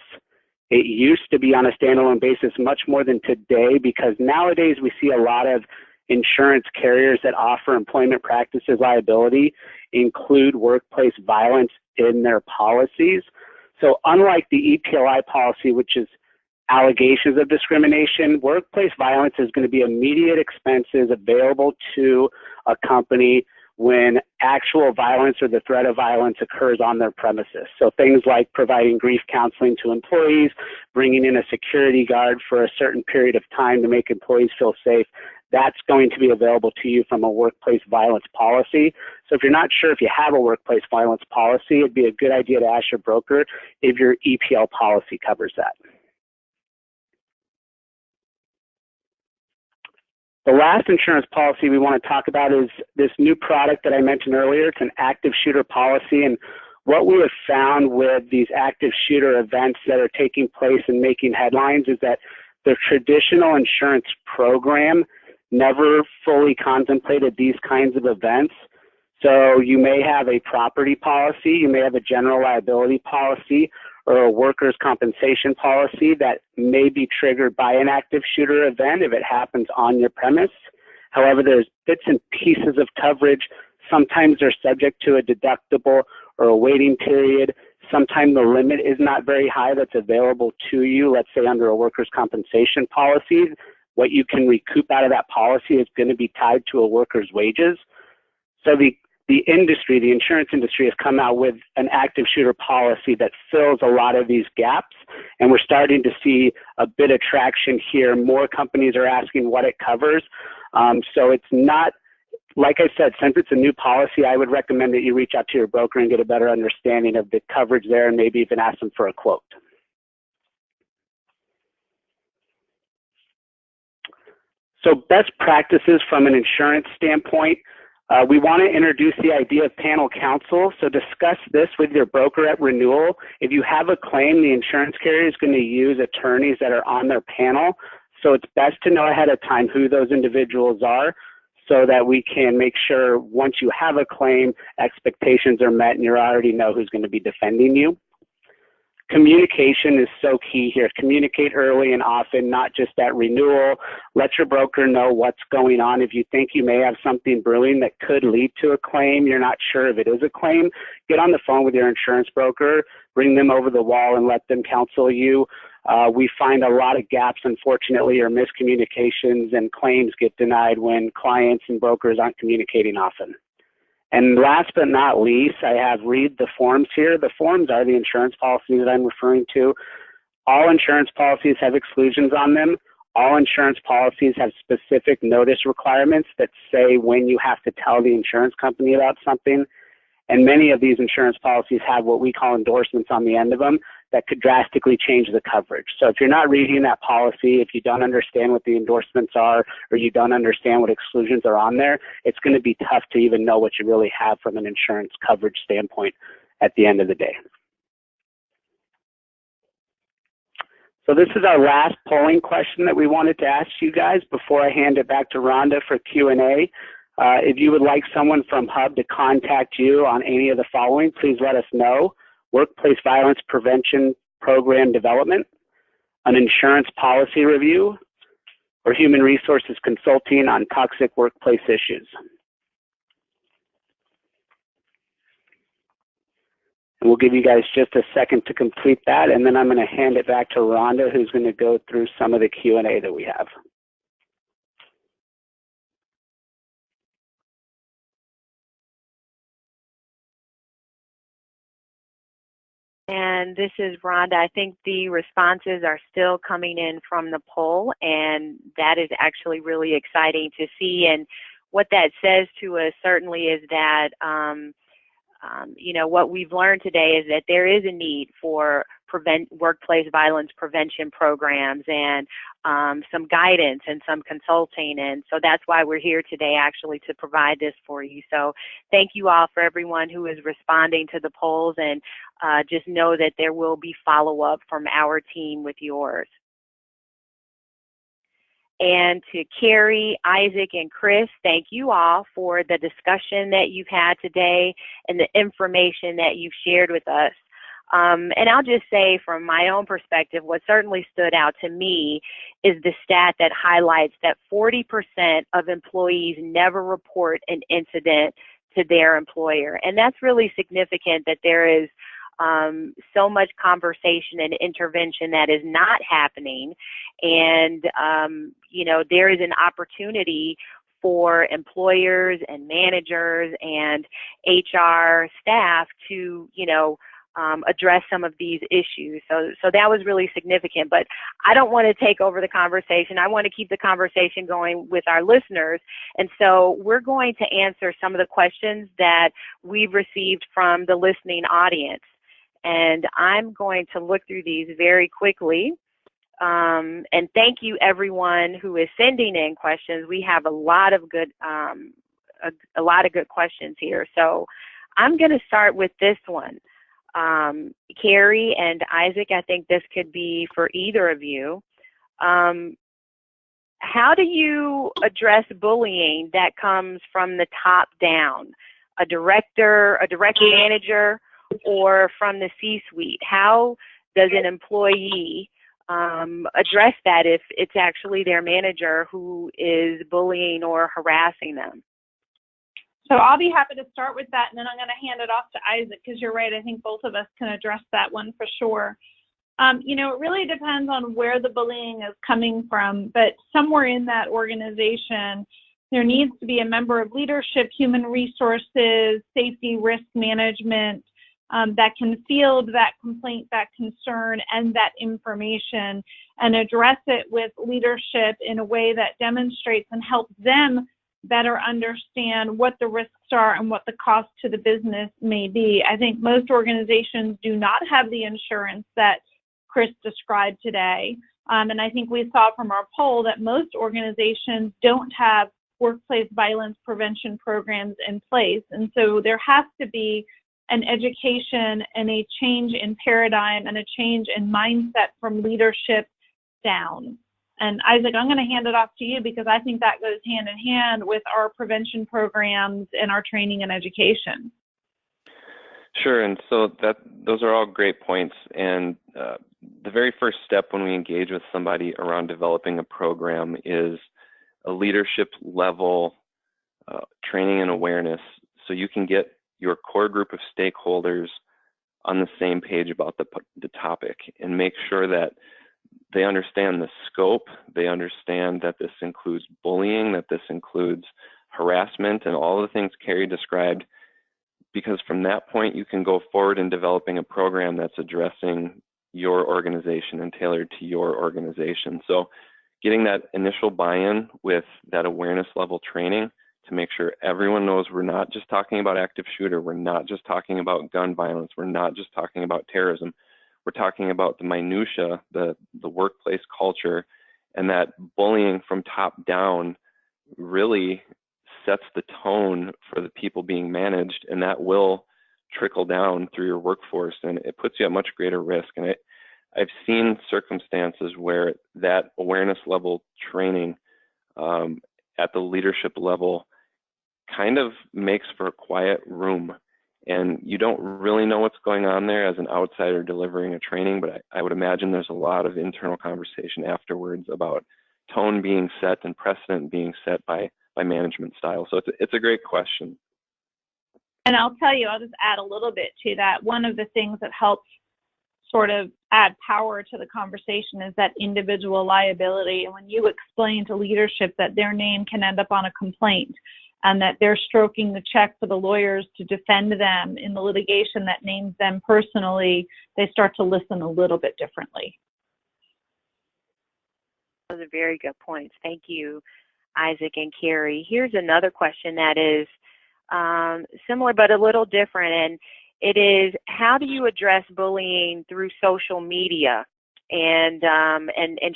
It used to be on a standalone basis much more than today, because nowadays we see a lot of insurance carriers that offer employment practices liability include workplace violence in their policies. So unlike the EPLI policy, which is allegations of discrimination, workplace violence is going to be immediate expenses available to a company when actual violence or the threat of violence occurs on their premises. So things like providing grief counseling to employees, bringing in a security guard for a certain period of time to make employees feel safe, that's going to be available to you from a workplace violence policy. So if you're not sure if you have a workplace violence policy, it'd be a good idea to ask your broker if your EPL policy covers that. The last insurance policy we want to talk about is this new product that I mentioned earlier. It's an active shooter policy, and what we have found with these active shooter events that are taking place and making headlines is that the traditional insurance program never fully contemplated these kinds of events. So you may have a property policy, you may have a general liability policy, or a workers' compensation policy that may be triggered by an active shooter event if it happens on your premise. However, there's bits and pieces of coverage. Sometimes they're subject to a deductible or a waiting period. Sometimes the limit is not very high that's available to you, let's say under a workers' compensation policy. What you can recoup out of that policy is going to be tied to a worker's wages. So the industry, the insurance industry, has come out with an active shooter policy that fills a lot of these gaps, and we're starting to see a bit of traction here. More companies are asking what it covers. So it's not, like I said, since it's a new policy, I would recommend that you reach out to your broker and get a better understanding of the coverage there, and maybe even ask them for a quote. So best practices from an insurance standpoint. We want to introduce the idea of panel counsel. So discuss this with your broker at renewal. If you have a claim, the insurance carrier is going to use attorneys that are on their panel. So it's best to know ahead of time who those individuals are so that we can make sure once you have a claim, expectations are met and you already know who's going to be defending you. Communication is so key here. Communicate early and often, not just at renewal. Let your broker know what's going on. If you think you may have something brewing that could lead to a claim, you're not sure if it is a claim, get on the phone with your insurance broker, bring them over the wall and let them counsel you. We find a lot of gaps, unfortunately, or miscommunications, and claims get denied when clients and brokers aren't communicating often. And last but not least, I have read the forms here. The forms are the insurance policies that I'm referring to. All insurance policies have exclusions on them. All insurance policies have specific notice requirements that say when you have to tell the insurance company about something. And many of these insurance policies have what we call endorsements on the end of them that could drastically change the coverage. So if you're not reading that policy, if you don't understand what the endorsements are, or you don't understand what exclusions are on there, it's going to be tough to even know what you really have from an insurance coverage standpoint at the end of the day. So this is our last polling question that we wanted to ask you guys before I hand it back to Rhonda for Q&A. If you would like someone from HUB to contact you on any of the following, please let us know. Workplace Violence Prevention Program Development, an insurance policy review, or human resources consulting on toxic workplace issues. And we'll give you guys just a second to complete that, and then I'm going to hand it back to Rhonda, who's going to go through some of the Q&A that we have. And this is Rhonda. I think the responses are still coming in from the poll, and that is actually really exciting to see. And what that says to us certainly is that, you know, what we've learned today is that there is a need for workplace violence prevention programs and some guidance and some consulting. And so that's why we're here today, actually, to provide this for you. So thank you all for everyone who is responding to the polls, and just know that there will be follow-up from our team with yours. And to Carrie, Isaac, and Chris, thank you all for the discussion that you've had today and the information that you've shared with us. And I'll just say from my own perspective, what certainly stood out to me is the stat that highlights that 40% of employees never report an incident to their employer. And that's really significant, that there is so much conversation and intervention that is not happening. And, you know, there is an opportunity for employers and managers and HR staff to, you know, address some of these issues. So that was really significant. But I don't want to take over the conversation. I want to keep the conversation going with our listeners. And so we're going to answer some of the questions that we've received from the listening audience. And I'm going to look through these very quickly. And thank you, everyone who is sending in questions. We have a lot of good questions here. So I'm going to start with this one. Carrie and Isaac, I think this could be for either of you. How do you address bullying that comes from the top down? A director, a direct manager, or from the C-suite? How does an employee address that if it's actually their manager who is bullying or harassing them? So I'll be happy to start with that, and then I'm going to hand it off to Isaac, because you're right. I think both of us can address that one for sure. You know, it really depends on where the bullying is coming from, but somewhere in that organization, there needs to be a member of leadership, human resources, safety, risk management, that can field that complaint, that concern, and that information, and address it with leadership in a way that demonstrates and helps them better understand what the risks are and what the cost to the business may be. I think most organizations do not have the insurance that Chris described today. And I think we saw from our poll that most organizations don't have workplace violence prevention programs in place. And so there has to be an education and a change in paradigm and a change in mindset from leadership down. And Isaac, I'm going to hand it off to you, because I think that goes hand in hand with our prevention programs and our training and education. Sure, and so those are all great points. And the very first step when we engage with somebody around developing a program is a leadership level training and awareness, so you can get your core group of stakeholders on the same page about the topic, and make sure that they understand the scope, they understand that this includes bullying, that this includes harassment, and all the things Carrie described, because from that point you can go forward in developing a program that's addressing your organization and tailored to your organization. So getting that initial buy-in with that awareness level training to make sure everyone knows we're not just talking about active shooter, we're not just talking about gun violence, we're not just talking about terrorism, we're talking about the minutia, the workplace culture, and that bullying from top down really sets the tone for the people being managed, and that will trickle down through your workforce, and it puts you at much greater risk. And I've seen circumstances where that awareness level training at the leadership level kind of makes for a quiet room, and you don't really know what's going on there as an outsider delivering a training, but I would imagine there's a lot of internal conversation afterwards about tone being set and precedent being set by management style. So it's a great question. And I'll tell you, I'll just add a little bit to that. One of the things that helps sort of add power to the conversation is that individual liability. And when you explain to leadership that their name can end up on a complaint, and that they're stroking the check for the lawyers to defend them in the litigation that names them personally, they start to listen a little bit differently. Those are very good points. Thank you, Isaac and Carrie. Here's another question that is similar but a little different, and It is, how do you address bullying through social media? And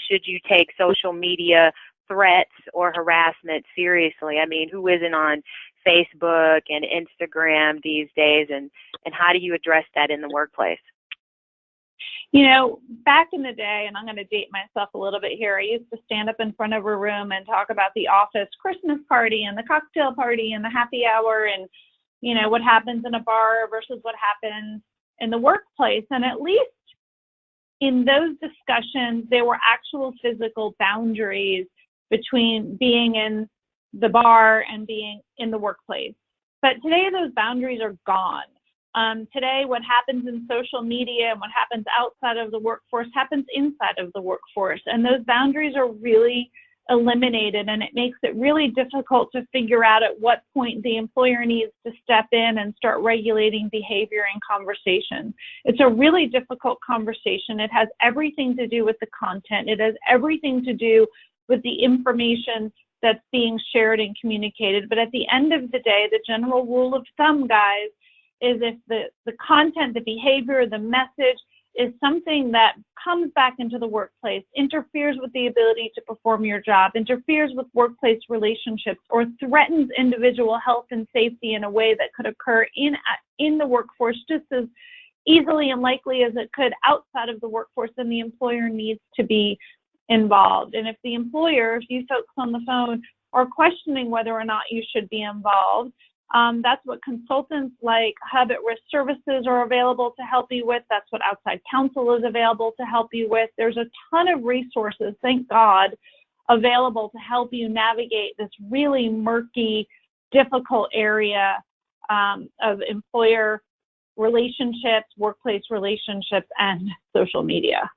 should you take social media threats or harassment seriously? I mean, who isn't on Facebook and Instagram these days, and how do you address that in the workplace? You know, back in the day, and I'm going to date myself a little bit here, I used to stand up in front of a room and talk about the office Christmas party and the cocktail party and the happy hour and, you know, what happens in a bar versus what happens in the workplace. And at least in those discussions, there were actual physical boundaries between being in the bar and being in the workplace. But today, those boundaries are gone. Today, what happens in social media and what happens outside of the workforce happens inside of the workforce. And those boundaries are really eliminated, and it makes it really difficult to figure out at what point the employer needs to step in and start regulating behavior and conversation. It's a really difficult conversation. It has everything to do with the content. It has everything to do with the information that's being shared and communicated. But at the end of the day, the general rule of thumb, guys, is if the content, the behavior, the message is something that comes back into the workplace, interferes with the ability to perform your job, interferes with workplace relationships, or threatens individual health and safety in a way that could occur in the workforce just as easily and likely as it could outside of the workforce, then the employer needs to be involved. And if the employer, if you folks on the phone are questioning whether or not you should be involved, that's what consultants like Hub at Risk Services are available to help you with. That's what outside counsel is available to help you with. There's a ton of resources, thank God, available to help you navigate this really murky, difficult area of employer relationships, workplace relationships, and social media.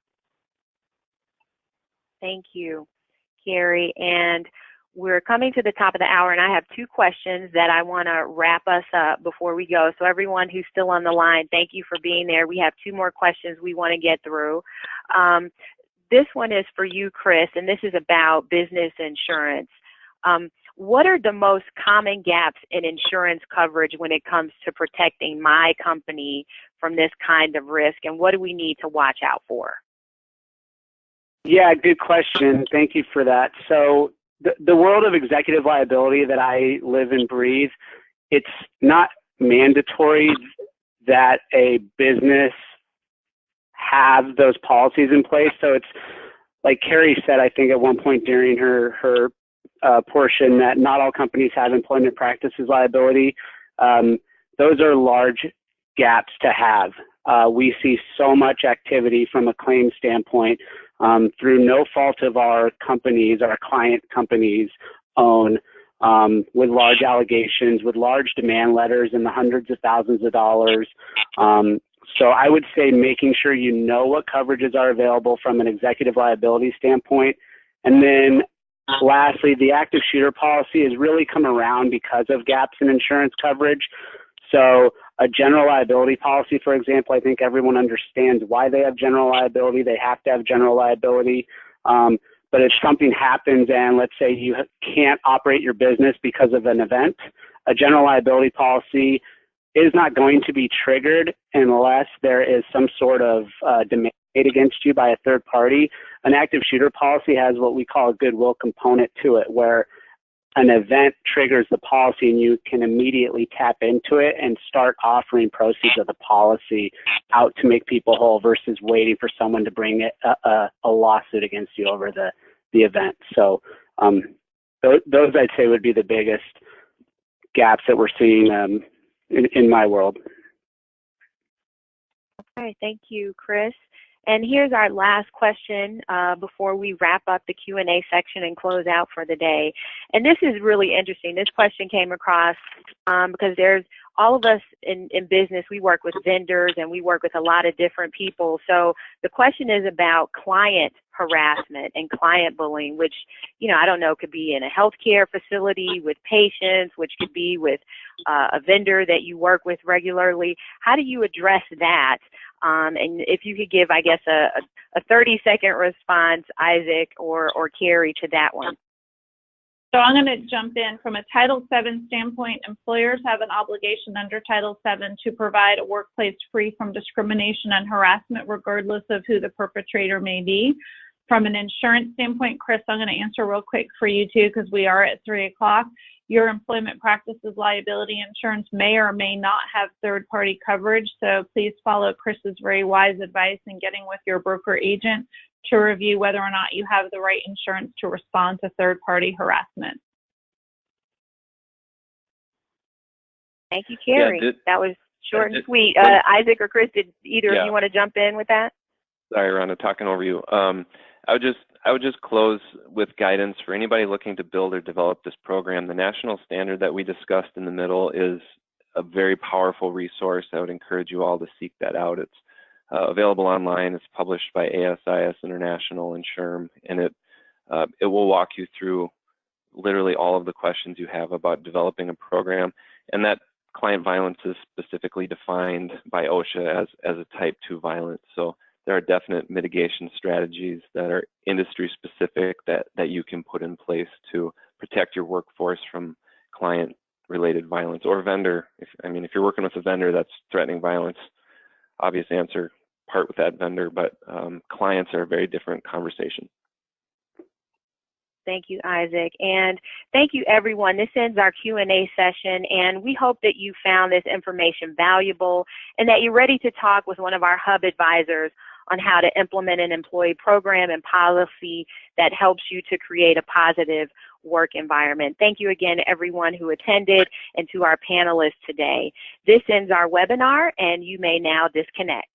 Thank you, Carrie. And we're coming to the top of the hour, and I have two questions that I want to wrap us up before we go. So everyone who's still on the line, thank you for being there. We have two more questions we want to get through. This one is for you, Chris, and this is about business insurance. What are the most common gaps in insurance coverage when it comes to protecting my company from this kind of risk, and what do we need to watch out for? Yeah, good question. Thank you for that. So the world of executive liability that I live and breathe, it's not mandatory that a business have those policies in place. So it's like Carrie said, I think at one point during her portion, that not all companies have employment practices liability. Those are large gaps to have. We see so much activity from a claim standpoint through no fault of our companies, our client companies own, with large allegations, with large demand letters in the hundreds of thousands of dollars. So I would say making sure you know what coverages are available from an executive liability standpoint. And then lastly, the active shooter policy has really come around because of gaps in insurance coverage. So a general liability policy, for example, I think everyone understands why they have general liability. They have to have general liability. But if something happens and let's say you can't operate your business because of an event, a general liability policy is not going to be triggered unless there is some sort of demand made against you by a third party. An active shooter policy has what we call a goodwill component to it, where an event triggers the policy and you can immediately tap into it and start offering proceeds of the policy out to make people whole versus waiting for someone to bring a lawsuit against you over the event. So those I'd say would be the biggest gaps that we're seeing in my world. Okay, thank you, Chris. And here's our last question before we wrap up the Q&A section and close out for the day. And this is really interesting. This question came across because there's all of us in business, we work with vendors and we work with a lot of different people. So the question is about client harassment and client bullying, which, you know, I don't know, could be in a healthcare facility with patients, which could be with a vendor that you work with regularly. How do you address that? And if you could give, I guess, a 30-second response, Isaac or Carrie, to that one. So I'm going to jump in. From a Title VII standpoint, employers have an obligation under Title VII to provide a workplace free from discrimination and harassment, regardless of who the perpetrator may be. From an insurance standpoint, Chris, I'm going to answer real quick for you too, because we are at 3 o'clock. Your employment practices liability insurance may or may not have third-party coverage, so please follow Chris's very wise advice in getting with your broker agent to review whether or not you have the right insurance to respond to third-party harassment. Thank you, Carrie. Yeah, that was short and sweet. Isaac or Chris, did either of you want to jump in with that? Sorry, Rhonda, talking over you. I would just close with guidance for anybody looking to build or develop this program. The national standard that we discussed in the middle is a very powerful resource. I would encourage you all to seek that out. It's available online. It's published by SIS International and SHRM, and it will walk you through literally all of the questions you have about developing a program. And that client violence is specifically defined by OSHA as a type 2 violence. So there are definite mitigation strategies that are industry specific that you can put in place to protect your workforce from client related violence or vendor. If you're working with a vendor that's threatening violence, obvious answer, part with that vendor, but clients are a very different conversation. Thank you, Isaac. And thank you, everyone. This ends our Q&A session, and we hope that you found this information valuable and that you're ready to talk with one of our hub advisors on how to implement an employee program and policy that helps you to create a positive work environment. Thank you again, everyone who attended, and to our panelists today. This ends our webinar, and you may now disconnect.